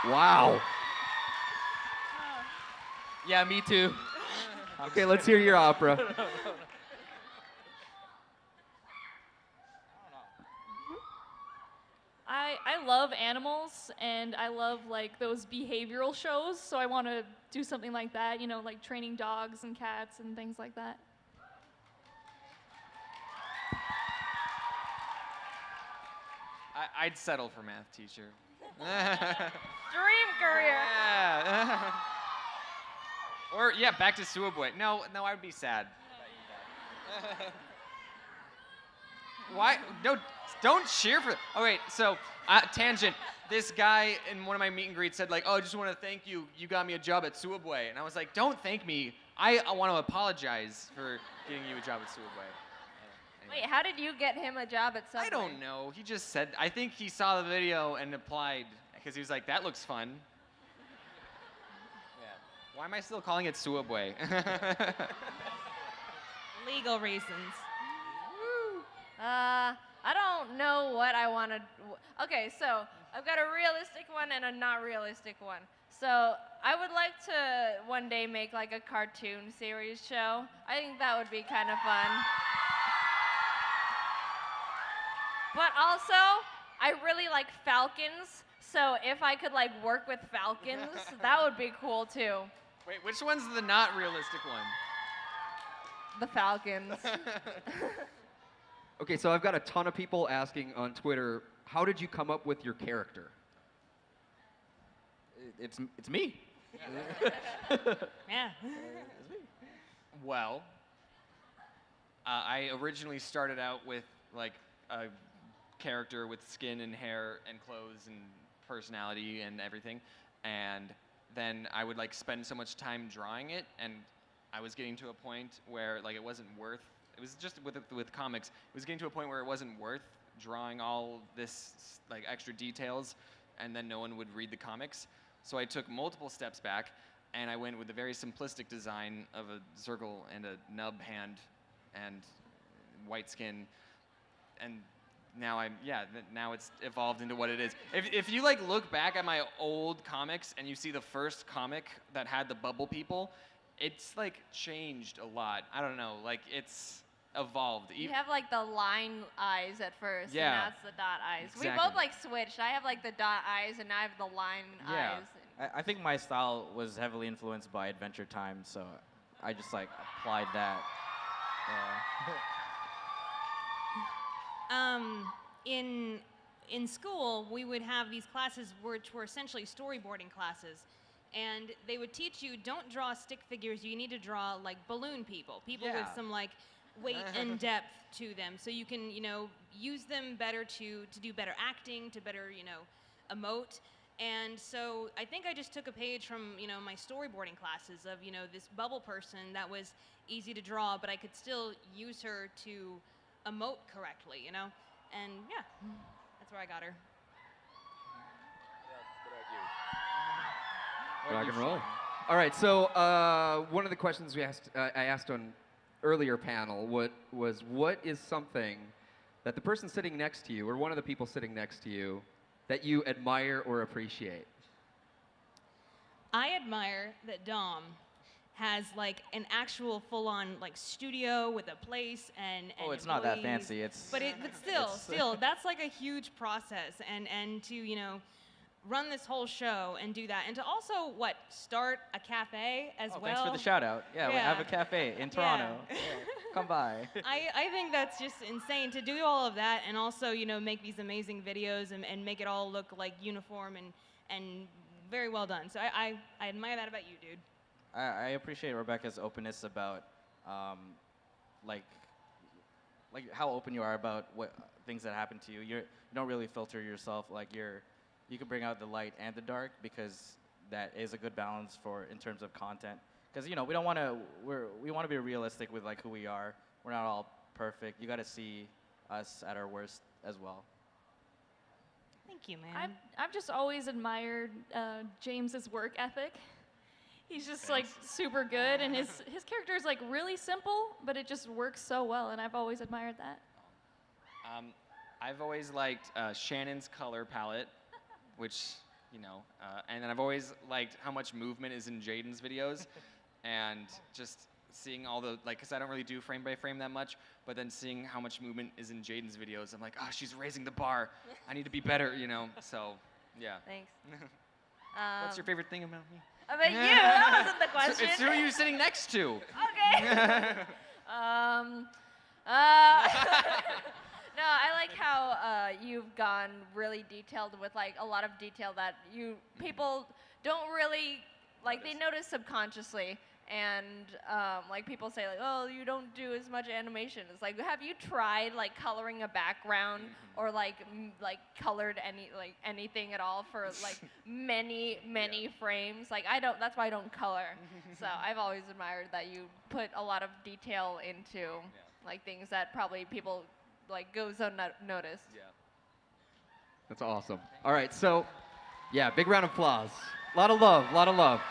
Wow. Yeah, me too. Okay, let's hear your opera. I love animals and I love like those behavioral shows, so I want to do something like that, you know, like training dogs and cats and things like that. I'd settle for math teacher. Dream career. Yeah. Or yeah, back to Suabue. No, I would be sad. Why? No, don't cheer for. Oh wait, so tangent. This guy in one of my meet and greets said like, "Oh, I just want to thank you. You got me a job at Suabue," and I was like, "Don't thank me. I want to apologize for getting you a job at Suabue." Wait, how did you get him a job at Subway? I don't know. He just said. I think he saw the video and applied because he was like, "That looks fun." Yeah. Why am I still calling it Suabue? Legal reasons. I don't know what I want to. Okay, so I've got a realistic one and a not realistic one. So I would like to one day make like a cartoon series show. I think that would be kind of fun. But also, I really like falcons. So if I could like work with falcons, that would be cool too. Wait, which one's the not realistic one? The falcons. Okay, so I've got a ton of people asking on Twitter, how did you come up with your character? It's me. Yeah. Well, I originally started out with like a character with skin and hair and clothes and personality and everything, and then I would like spend so much time drawing it, and I was getting to a point where like it wasn't worth. It was just with comics. It was getting to a point where it wasn't worth drawing all this like extra details, and then no one would read the comics. So I took multiple steps back, and I went with a very simplistic design of a circle and a nub hand, and white skin, and now now it's evolved into what it is. If you like look back at my old comics and you see the first comic that had the bubble people, it's like changed a lot. I don't know, like it's evolved. You have like the line eyes at first, Yeah. and that's the dot eyes. We Exactly. both like switched. I have like the dot eyes, and I have the line Yeah. eyes. I think my style was heavily influenced by Adventure Time, so I just like applied that. In school, we would have these classes which were essentially storyboarding classes. And they would teach you, don't draw stick figures, you need to draw like balloon people with Yeah. some like weight and depth to them. So you can, use them better to do better acting, to better, emote. And so I think I just took a page from, my storyboarding classes of, this bubble person that was easy to draw, but I could still use her to emote correctly, And yeah, that's where I got her. Rock and roll. All right, so one of the questions I asked on earlier panel was what is something that the person sitting next to you, or one of the people sitting next to you, that you admire or appreciate? I admire that Dom has like an actual full-on like studio with a place and Oh, it's not that employees. fancy. It's But still, that's like a huge process, and to run this whole show and do that, and to also start a cafe as well. Thanks for the shout out. Yeah, we have a cafe in Toronto. Yeah. Come by. I think that's just insane to do all of that, and also make these amazing videos and make it all look like uniform and very well done. So I admire that about you, dude. I appreciate Rebecca's openness about like how open you are about what things that happen to you. You don't really filter yourself. Like you can bring out the light and the dark because that is a good balance for in terms of content. Because we don't want to we want to be realistic with like who we are. We're not all perfect. You got to see us at our worst as well. Thank you, man. I've just always admired James's work ethic. He's just like super good, and his character is like really simple, but it just works so well, and I've always admired that. I've always liked Shannon's color palette, which and then I've always liked how much movement is in Jaden's videos, and just seeing all the because I don't really do frame by frame that much, but then seeing how much movement is in Jaden's videos, I'm like, oh, she's raising the bar. I need to be better, So, yeah. Thanks. What's your favorite thing about me? About you? That wasn't the question. It's who you're sitting next to. Okay. No, I like how you've gone really detailed with like a lot of detail that people don't really they notice subconsciously, and like people say like, oh, you don't do as much animation. It's like, have you tried like coloring a background or like colored anything at all for like many frames? Like that's why I don't color. So I've always admired that you put a lot of detail into like things that probably people goes unnoticed. Yeah. That's awesome. All right, so big round of applause. A lot of love.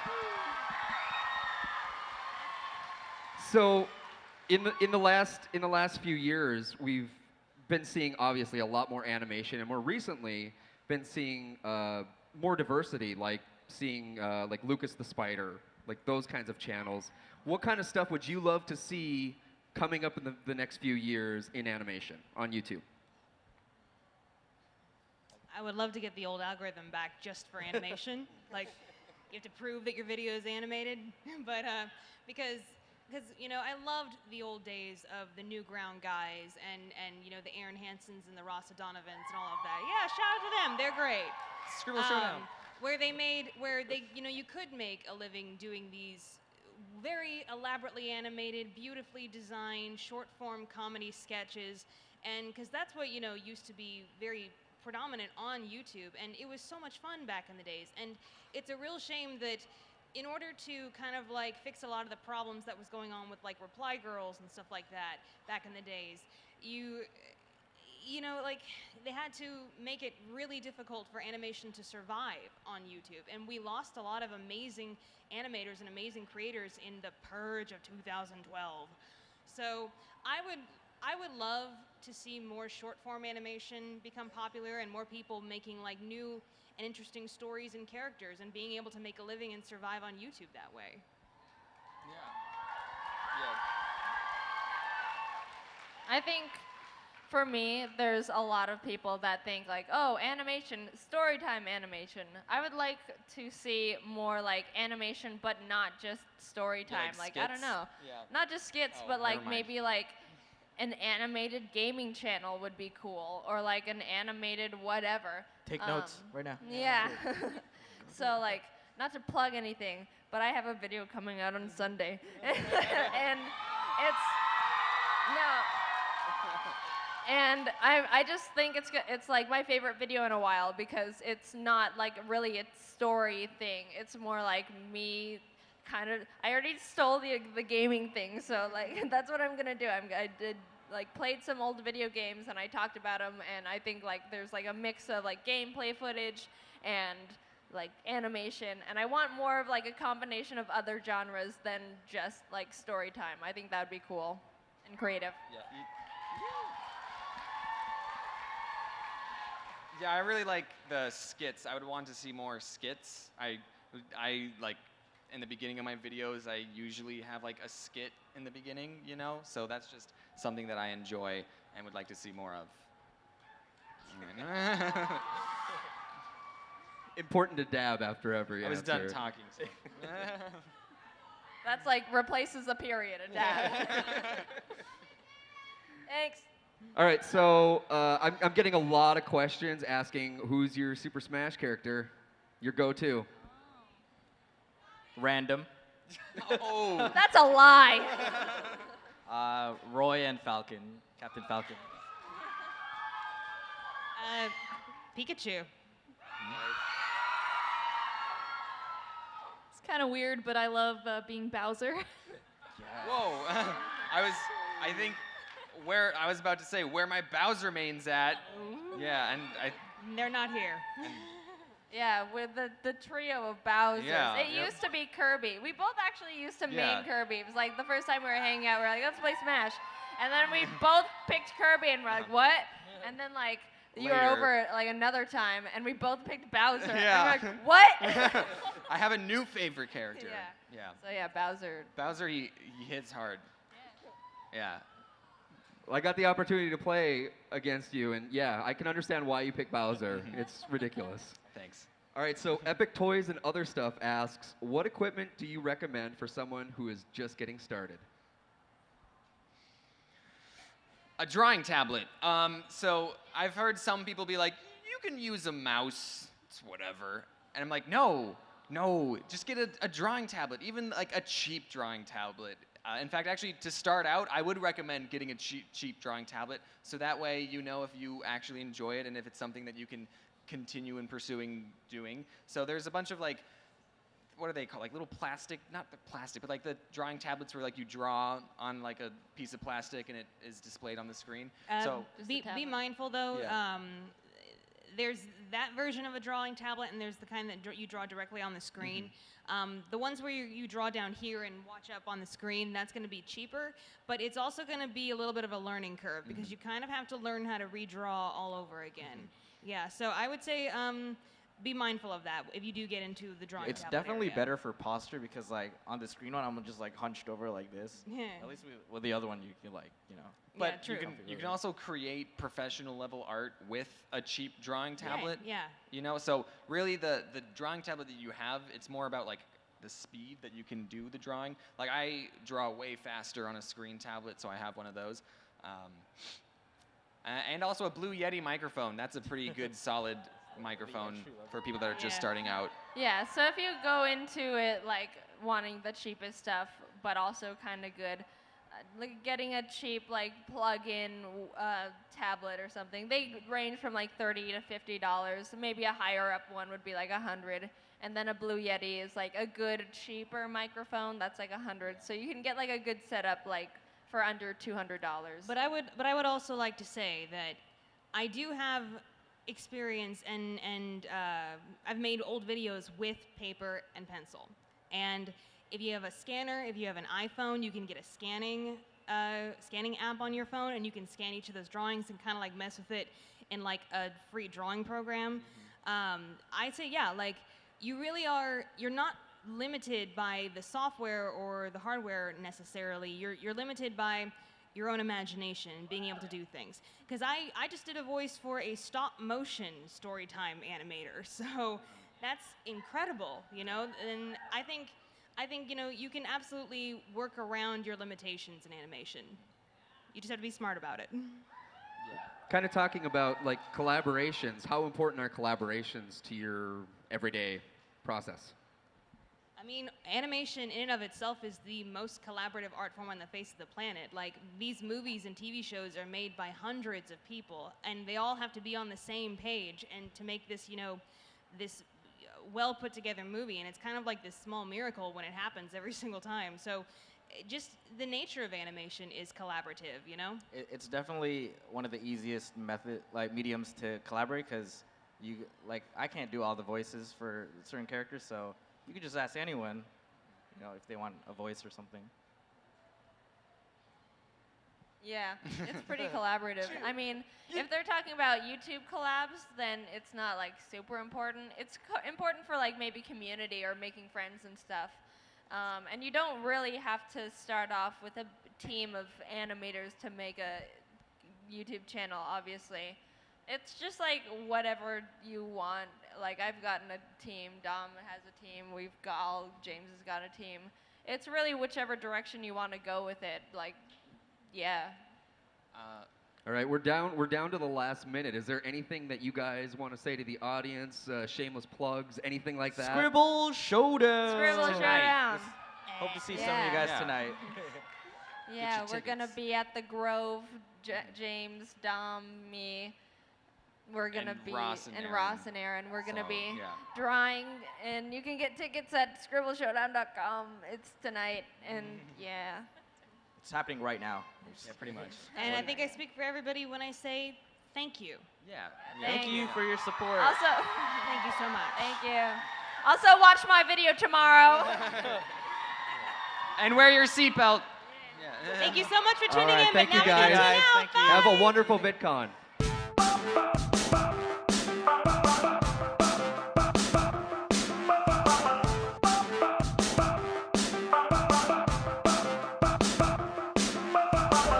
So in the last few years, we've been seeing obviously a lot more animation, and more recently been seeing more diversity, like seeing like Lucas the Spider, like those kinds of channels. What kind of stuff would you love to see coming up in the next few years in animation on YouTube? I would love to get the old algorithm back just for animation. Like, you have to prove that your video is animated, but because I loved the old days of the Newground guys and the Aaron Hansons and the Ross O'Donovans and all of that. Yeah, shout out to them. They're great. Scribble Showdown. Where you could make a living doing these very elaborately animated, beautifully designed, short-form comedy sketches, and because that's what used to be very predominant on YouTube, and it was so much fun back in the days. And it's a real shame that in order to kind of fix a lot of the problems that was going on with reply girls and stuff like that back in the days, they had to make it really difficult for animation to survive on YouTube, and we lost a lot of amazing animators and amazing creators in the purge of 2012. So I would love to see more short-form animation become popular and more people making new and interesting stories and characters and being able to make a living and survive on YouTube that way. I think for me, there's a lot of people that think oh, animation, storytime animation. I would like to see more animation, but not just storytime. I don't know, not just skits, but maybe an animated gaming channel would be cool, or an animated whatever. Take notes right now. Yeah. So not to plug anything, but I have a video coming out on Sunday, and it's no. And I just think it's my favorite video in a while because it's not really a story thing. It's more me kind of, I already stole the gaming thing, so that's what I'm gonna do. I did played some old video games and I talked about them, and I think there's a mix of gameplay footage and animation, and I want more of a combination of other genres than just story time. I think that would be cool and creative. Yeah, I really like the skits. I would want to see more skits. I in the beginning of my videos, I usually have a skit in the beginning, So that's just something that I enjoy and would like to see more of. Important to dab after every I was answer. done talking. So. That's replaces a period, a dab. Thanks. All right, so I'm getting a lot of questions asking who's your Super Smash character, your go-to. Random. Oh. That's a lie. Roy and Falcon, Captain Falcon. Pikachu. It's kind of weird, but I love being Bowser. Whoa. I think where I was about to say where my Bowser main's at. Yeah, and They're not here. Yeah, with the trio of Bowsers. Yeah, It yep. used to be Kirby. We both actually used to Yeah. main Kirby. It was like the first time we were hanging out, we were like, let's play Smash. And then we both picked Kirby and we're like, what? And then like you were Later. over like another time and we both picked Bowser. Yeah. And we're like, what? I have a new favorite character. Yeah. Yeah. So yeah, Bowser. Bowser, he hits hard. Yeah. Well, I got the opportunity to play against you, and yeah, I can understand why you pick Bowser. It's ridiculous. Thanks. All right, so Epic Toys and Other Stuff asks, what equipment do you recommend for someone who is just getting started? A drawing tablet. So I've heard some people be like, you can use a mouse, it's whatever. And I'm like, no, just get a drawing tablet, even like a cheap drawing tablet. In fact, actually, to start out, I would recommend getting a cheap drawing tablet, so that way you know if you actually enjoy it and if it's something that you can continue in pursuing doing. So there's a bunch of like, what are they called? Like little plastic, not the plastic, but like the drawing tablets where like you draw on like a piece of plastic and it is displayed on the screen. So Just a Be tablet. mindful though. Yeah. There's that version of a drawing tablet, and there's the kind that you draw directly on the screen. The ones where you draw down here and watch up on the screen, that's going to be cheaper, but it's also going to be a little bit of a learning curve because you kind of have to learn how to redraw all over again. Yeah, so I would say be mindful of that if you do get into the drawing It's tablet definitely area. better for posture because like on the screen one, I'm just like hunched over like this. Yeah. At least with the other one, you can like, But Yeah, true. you can also create professional level art with a cheap drawing tablet. Yeah. You know, so really the drawing tablet that you have, it's more about like the speed that you can do the drawing. Like I draw way faster on a screen tablet, so I have one of those. And also a Blue Yeti microphone. That's a pretty good, solid microphone for people that are just Yeah. starting out. Yeah, so if you go into it like wanting the cheapest stuff, but also kind of good, like getting a cheap like plug-in tablet or something, they range from like $30 to $50. Maybe a higher up one would be like $100, and then a Blue Yeti is like a good cheaper microphone that's like $100. So you can get like a good setup like for under $200. But I would also like to say that I do have experience and I've made old videos with paper and pencil. And if you have a scanner, if you have an iPhone, you can get a scanning app on your phone, and you can scan each of those drawings and kind of like mess with it in like a free drawing program. I'd say yeah, like you're not limited by the software or the hardware necessarily. You're limited by your own imagination and being able to do things. Because I just did a voice for a stop motion storytime animator, so that's incredible, And I think you can absolutely work around your limitations in animation. You just have to be smart about it. Kind of talking about like collaborations. How important are collaborations to your everyday process? I mean, animation in and of itself is the most collaborative art form on the face of the planet. Like, these movies and TV shows are made by hundreds of people, and they all have to be on the same page and to make this, this well put together movie. And it's kind of like this small miracle when it happens every single time. So just the nature of animation is collaborative, It's definitely one of the easiest mediums to collaborate because I can't do all the voices for certain characters, so you could just ask anyone, if they want a voice or something. Yeah, it's pretty collaborative. I mean, if they're talking about YouTube collabs, then it's not like super important. It's important for like maybe community or making friends and stuff. And you don't really have to start off with a team of animators to make a YouTube channel, obviously. It's just like whatever you want. Like I've gotten a team, Dom has a team, James has got a team. It's really whichever direction you want to go with it. Like, yeah. All right, we're down to the last minute. Is there anything that you guys want to say to the audience? Shameless plugs, anything like that? Scribble Showdown! Scribble tonight. Showdown. Hope to see some of you guys Yeah. tonight. Yeah, your we're gonna tickets. be at the Grove. James, Dom, me. We're gonna And be Ross and Aaron. Ross and Aaron. We're gonna So, be yeah. drawing, and you can get tickets at scribbleshowdown.com. It's tonight, and yeah. It's happening right now. Yeah, pretty much. And I think I speak for everybody when I say thank you. Yeah. Thank you for your support. Also, Thank you so much. thank you. Also, watch my video tomorrow. And wear your seatbelt. Thank you so much for tuning right, in. thank but you now we guys. can tune out. Thank you. Have Bye. a wonderful VidCon.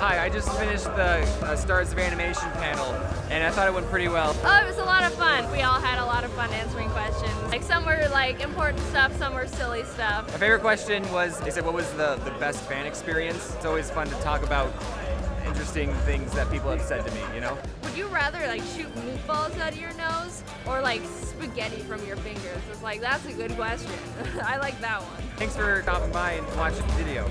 Hi, I just finished the Stars of Animation panel, and I thought it went pretty well. Oh, it was a lot of fun. We all had a lot of fun answering questions. Like some were like important stuff, some were silly stuff. My favorite question was, they said, what was the best fan experience? It's always fun to talk about interesting things that people have said to me, you know? Would you rather like shoot meatballs out of your nose or like spaghetti from your fingers? It's like, that's a good question. I like that one. Thanks for stopping by and watching the video.